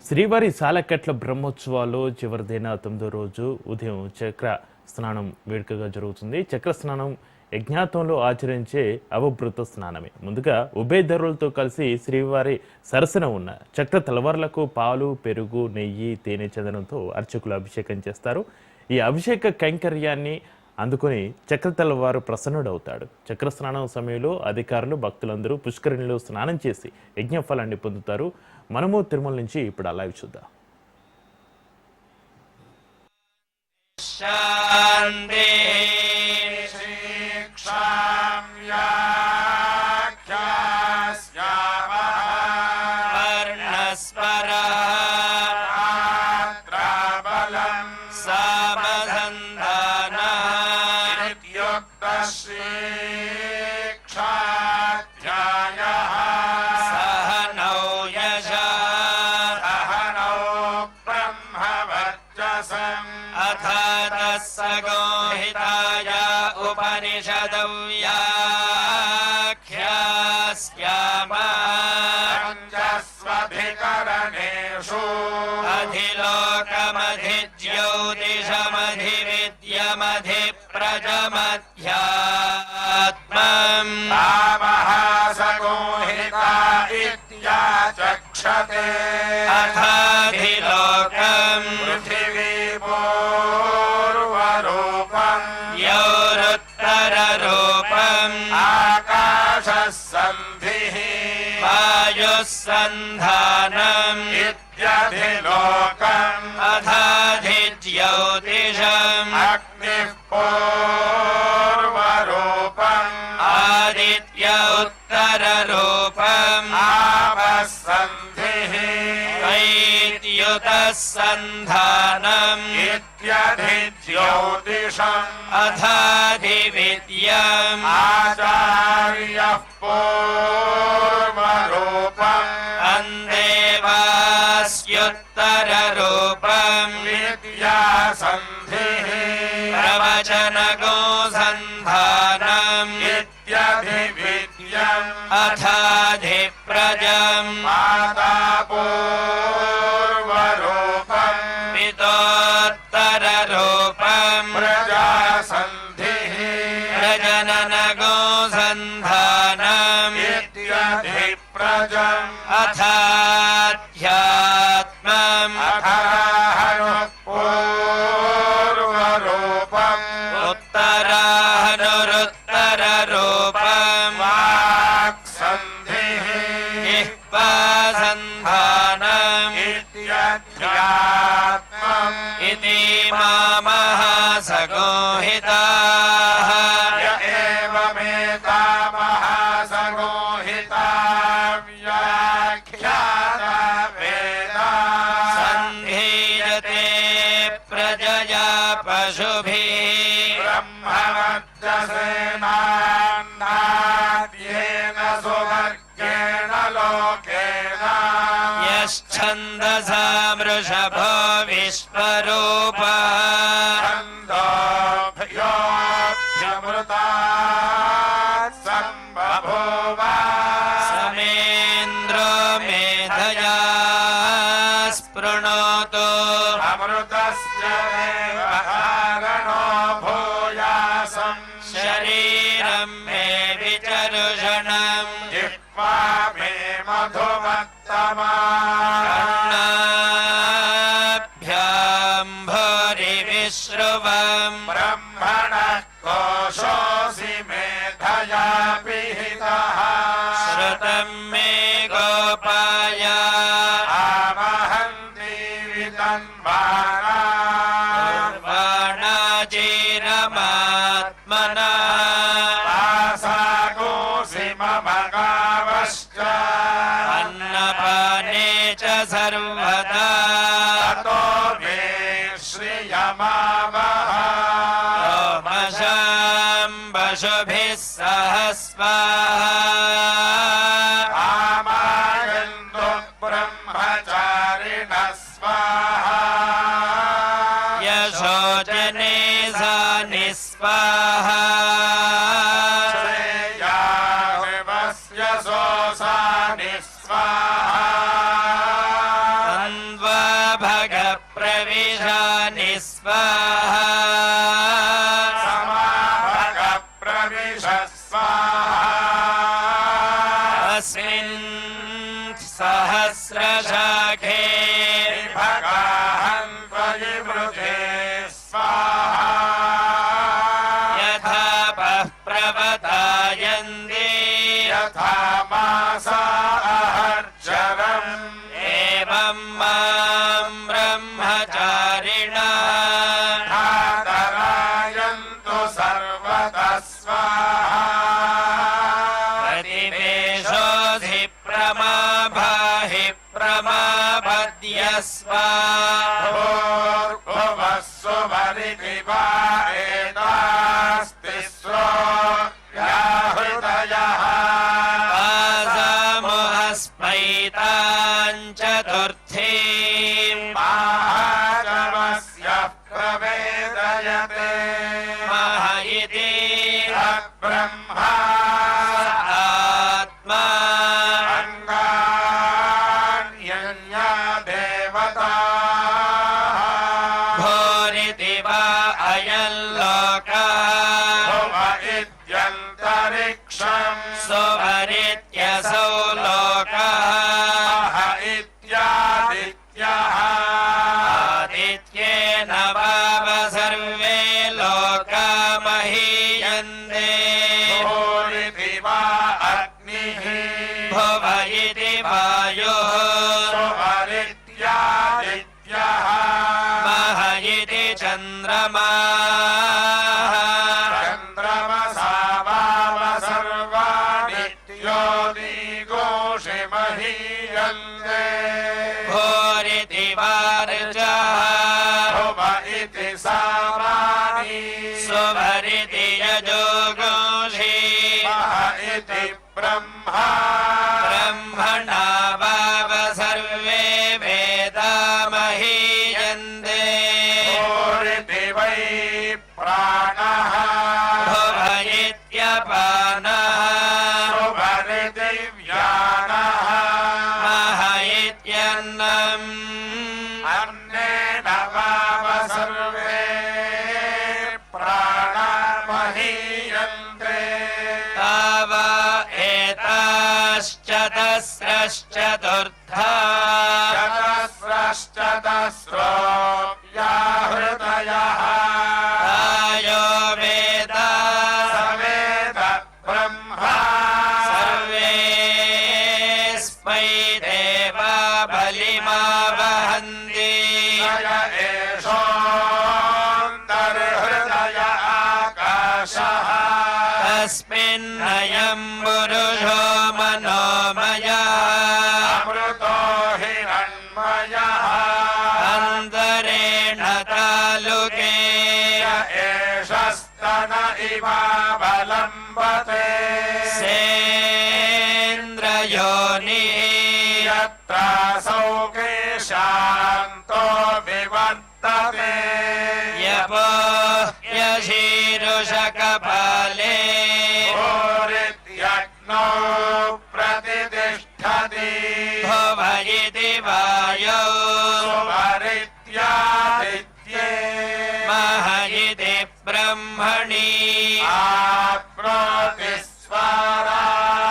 శ్రీవారి సాలెకట్ల బ్రహ్మోత్సవాల్లో చివరిదైన 9వ రోజు ఉదయం చక్ర స్నానం వేడుకగా జరుగుతుంది. చక్ర స్నానం యజ్ఞాతంలో ఆచరించే అవభృత స్నానమే. ముందుగా ఉభయధరులతో కలిసి శ్రీవారి సరసన ఉన్న చక్ర తలవార్లకు పాలు, పెరుగు, నెయ్యి, తేనె, చందనంతో అర్చకులు అభిషేకం చేస్తారు. ఈ అభిషేక కైంకర్యాన్ని అందుకొని చక్ర తలవారు ప్రసన్నుడవుతాడు. చక్ర స్నానం సమయంలో అధికారులు, భక్తులందరూ పుష్కరిణిలో స్నానం చేసి యజ్ఞఫలాన్ని పొందుతారు. మనము తిరుమల నుంచి ఇప్పుడు లైవ్ చూద్దాం. सगोहिताय उपनिषदव्याख्यास्यामस्वधिकरणेषु अधिलोकमधिज्योतिषमधिविद्यमधिप्रजमध्यात्मम् रामः सगोहिता इत्याचक्षते अथाधिलोकम् पृथिवी आकाशसन्धिः वायुस्सन्धानम् इत्यधिलोकम् अथाधिज्योतिषम् अग्निः पूर्वरूपम् आदित्य उत्तररूपम् आपस्सन्धिः वैद्युतः सन्धानम् इत्यधिज्योतिषम् अथाधिविद्यम् आचार्यः पूर्वरूपम् अन्देवास्युत्तररूपम् विद्यासन्धिः प्रवचनको सन्धानम् इत्यधिविद्यम् अथाधिप्रजम् माता पूर्वरूपम् पितोत्तररूपम् प्रजासन्धिः प्रजननको सन्धानम् इत्यधिप्रजम् अथाध्यात्मम् अथराहनुः पूर्वरूपम् उत्तराहनुरुत्तररूपम् वाक्सन्धिः जिह्वासन्धानम् इत्यध्यात्मम् इति मामः सगोहिताः य एवमेतामः सगोहिता व्याख्याता वेदा सन्धीयते प्रजया पशुभिः ब्रह्मवर्चसेनान्नाद्येन सुवर्गेण लोकेन यश्छन्दसा वृषभो विश्वरूपः छन्दोभ्योऽभ्यमृतात् सम्बभूव समेन्द्रो मेधया स्पृणोतु अमृतस्य देवहारणो भूयासम् शरीरं मे विचर्षणम् जिह्वा मे मधुमत्तमा कर्णाभ्याम्भोरिविश्रुवम् ब्रह्मणः कोशोऽसि मेधया पिहितः श्रुतं मे गोपाय आमहन्ति वितन्वाना पूर्वाणाचिरमात्मना आसागोऽसि मम गावश्च अन्नपाने च सर्वदा ततो मे श्रियमावः पशुभिः सह स्वाहा आमायन्तु ब्रह्मचारिणः स्वाहा यशोचने सा निस्वाहा श्रेयादेवस्य सोऽसा निस्वाहा प्रविशानि स्वाहा समाभग प्रविश स्वाहा अस्मिन् सहस्रशाखे विभगाहं त्वयिवृते स्वाहा यथा प्रवतायन्ते यथा मासा अहर्जरम् एवं मां ब्रह्मचारिणा धातरायन्तु सर्वतः स्वाहा प्रतिवेशोऽधि प्रमाभाहि प्रमापद्य स्वाहा भूर्भुवस्सु वरिदिवा एतास्तिस्रो व्याहृतयः आसामुहस्मैतां चतुर्थीं महागमस्य प्रवेदयते मह इति ब्रह्मा आत्मा अङ्गान्यन्या देवता भूरिति वा अयं लोकः भुव इत्यन्तरिक्षम् सुवरित्यसौ लोकः मह इत्यादित्यः आदित्येन वाव सर्वे लोका महीयन्ते भूरिति वा अग्निः भुव इति वायुः सुवरित्यादित्यः मह इति चन्द्रमाः चन्द्रमसा वाव सर्वाणि ज्योतिगोषि महीयन्ते भूरिति वार्चः भुव इति सामानि सुवरिति यजोगोषि मह इति ब्रह्मा ब्रह्मणा वाव सर्वे वेदा महीयन्ते भूरिति वै प्राणः भुव इत्यपानः सुवरिति व्यानः मह इत्यन्नम् अन्नेन वाव सर्वे प्राणा महीयन्ते ताव एताश्चतस्रश्चतुर्था चतस्रश्चतस्रो व्याहृतयः आयो वेद स वेद ब्रह्मा सर्वेऽस्मै देवा बलिमा वहन्ति य एषोऽन्तर्हृदय आकाशः तस्मिन्नयं पुरुषो मनोमयः अमृतो हिरण्मयः अन्तरेण तालुके य एष स्तन इवावलम्बते सेन्द्रयोनिः यत्रासौ केशान्तो विवर्तते यपो यशीरुषकपाले भूरित्यग्नौ प्रतिष्ठति भुव इति वायौ सुवरित्यादित्ये मह इति ब्रह्मणि आप्नोति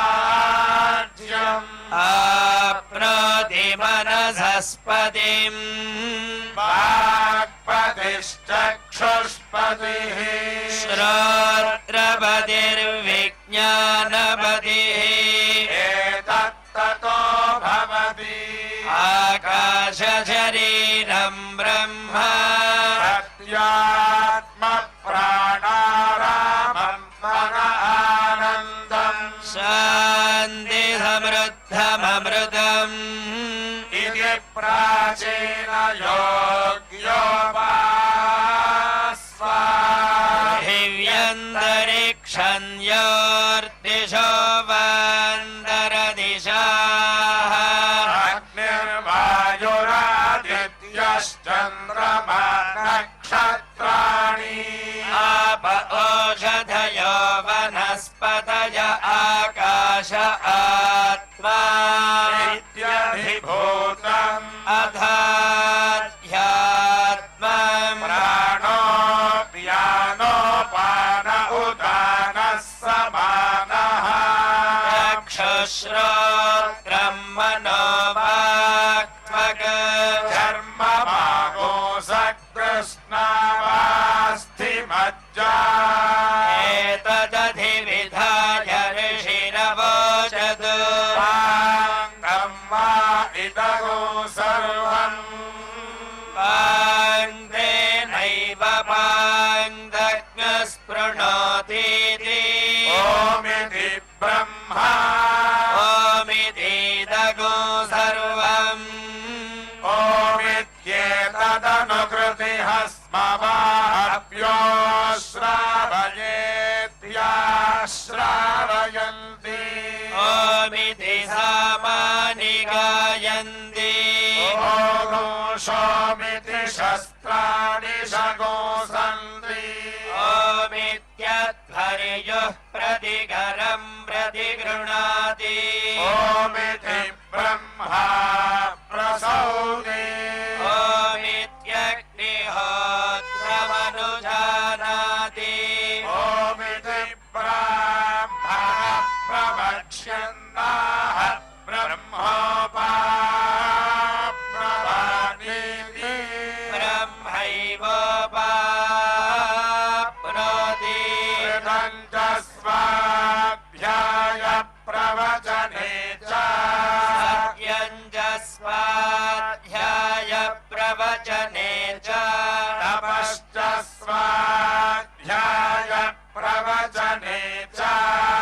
स्वराज्यम् आप्नोति मनसस्पतिम् वाक्पतिश्चक्षुष्पतिः श्रोत्रपतिर्विज्ञानपतिः एतत्ततो भवति आकाशशरीरं ब्रह्म सत्यात्मप्राणारामं मन आनन्दम् शान्तिसमृद्धममृतम् इति प्राचीन योग्योपास्वा हिव्यन्तरिक्षन्योर्दिशो वान्दरदिशाः अग्निर्वायुरादित्यश्चन्द्रमा नक्षत्राणि आप ओषधयो वनस्पतय आकाश आत्मा इत्यधिभूतम् अधाध्यात्मम् श्रोत्रम् मनोवाक्त्वक् चर्मभागो सकृष्णवास्थिमज्जा एतदधिविधाय ऋषिरवोचत् पाङ्गं वा इदगो सर्वम् पाङ्ग्रेणैव पाङ्गस्पृणोतीति ओमिति ब्रह्मा ओमितीदगो सर्वम् ओमित्येतदनुकृतिः स्मवाभ्यो श्रावयेत्याश्रावयन्ति ओमिति सामानि गायन्ति ओघोषोमिति शस्त्राणि शगोसन्ति ओमित्यध्वर्युः प्रतिगरम् प्रतिगृह्णाति ओमिति ब्रह्मा प्रसौति ओमित्यग्निहोत्रमनुजानाति ओमिति ब्राह्मणः प्रवक्ष्यन्ताः ब्रह्मोपाप्नवानीति ब्रह्मैवोपाप्नोति कृतं च स्वाध्याय प्रवचने च स्वाध्याय प्रवचने च तपश्च स्वाध्याय प्रवचने च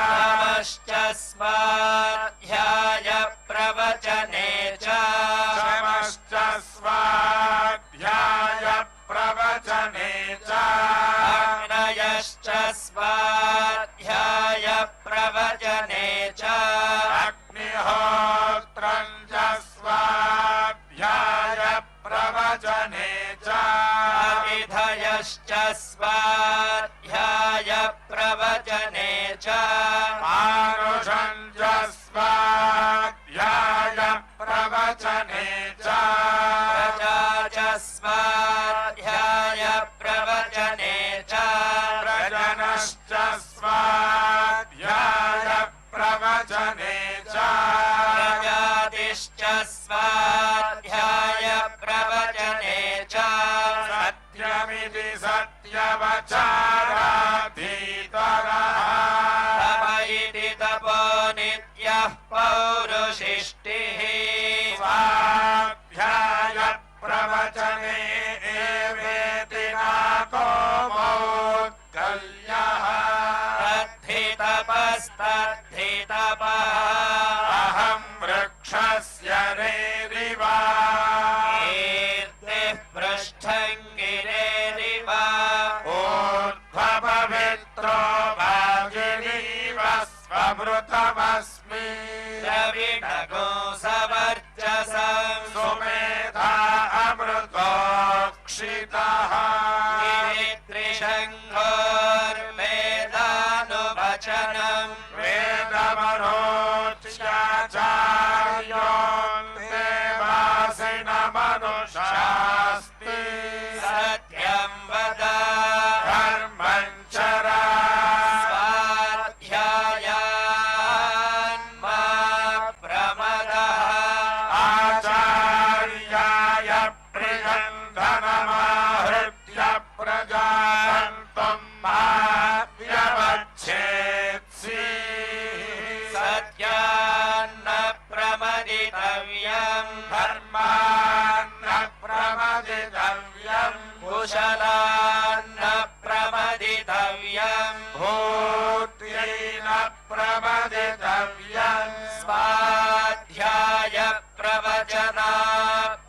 तमश्च स्वाध्याय प्रवचने च शमश्च स्वाध्याय प्रवचने च अग्नयश्च स्वाध्याय प्रवचने च अग्निहोत्रं च स्वाध्याय प्रवचने च अविधयश्च स्वाध्याय प्रवचने च मानुषं च स्वाध्याय प्रवचने च प्रजा च स्वाध्याय प्रवचने च प्रजनश्च स्वाध्याय प्रवचने च प्रजातिश्च स्वाध्याय प्रवचने च सत्यमिति सत्यवचाराधीतरः तप इति तपो नित्यः पौरुषिष्टिः स्वाध्याय प्रवचने एवेति नाको मौद्गल्यः तद्धि तपस्तद्धि तपः अहं वृक्षस्य रेरिव कीर्तिः पृष्ठं गिरेरिव ऊर्ध्वपवित्रो भागिनीव स्वमृतमस्मि द्रविणगो सवर्चसम् सुमेधा अमृतोक्षितः गिरित्रिशङ्घोर्वेदानुवचनम् वेदमनोच्याचार्यो देवासिनमनुषास्ति सत्यं वद धर्मं चरा स्वाध्यायान् मा प्रमदः आचार्याय प्रियं धनमाहृत्य प्रजान्तुं मा व्यवच्छेत्सि सत्यान्न प्रमदितव्यम् धर्मान्न प्रमदितव्यम् कुशलान्न प्रमदितव्यम् भूत्यैन प्रमदितव्यम् स्वाध्याय प्रवचनात्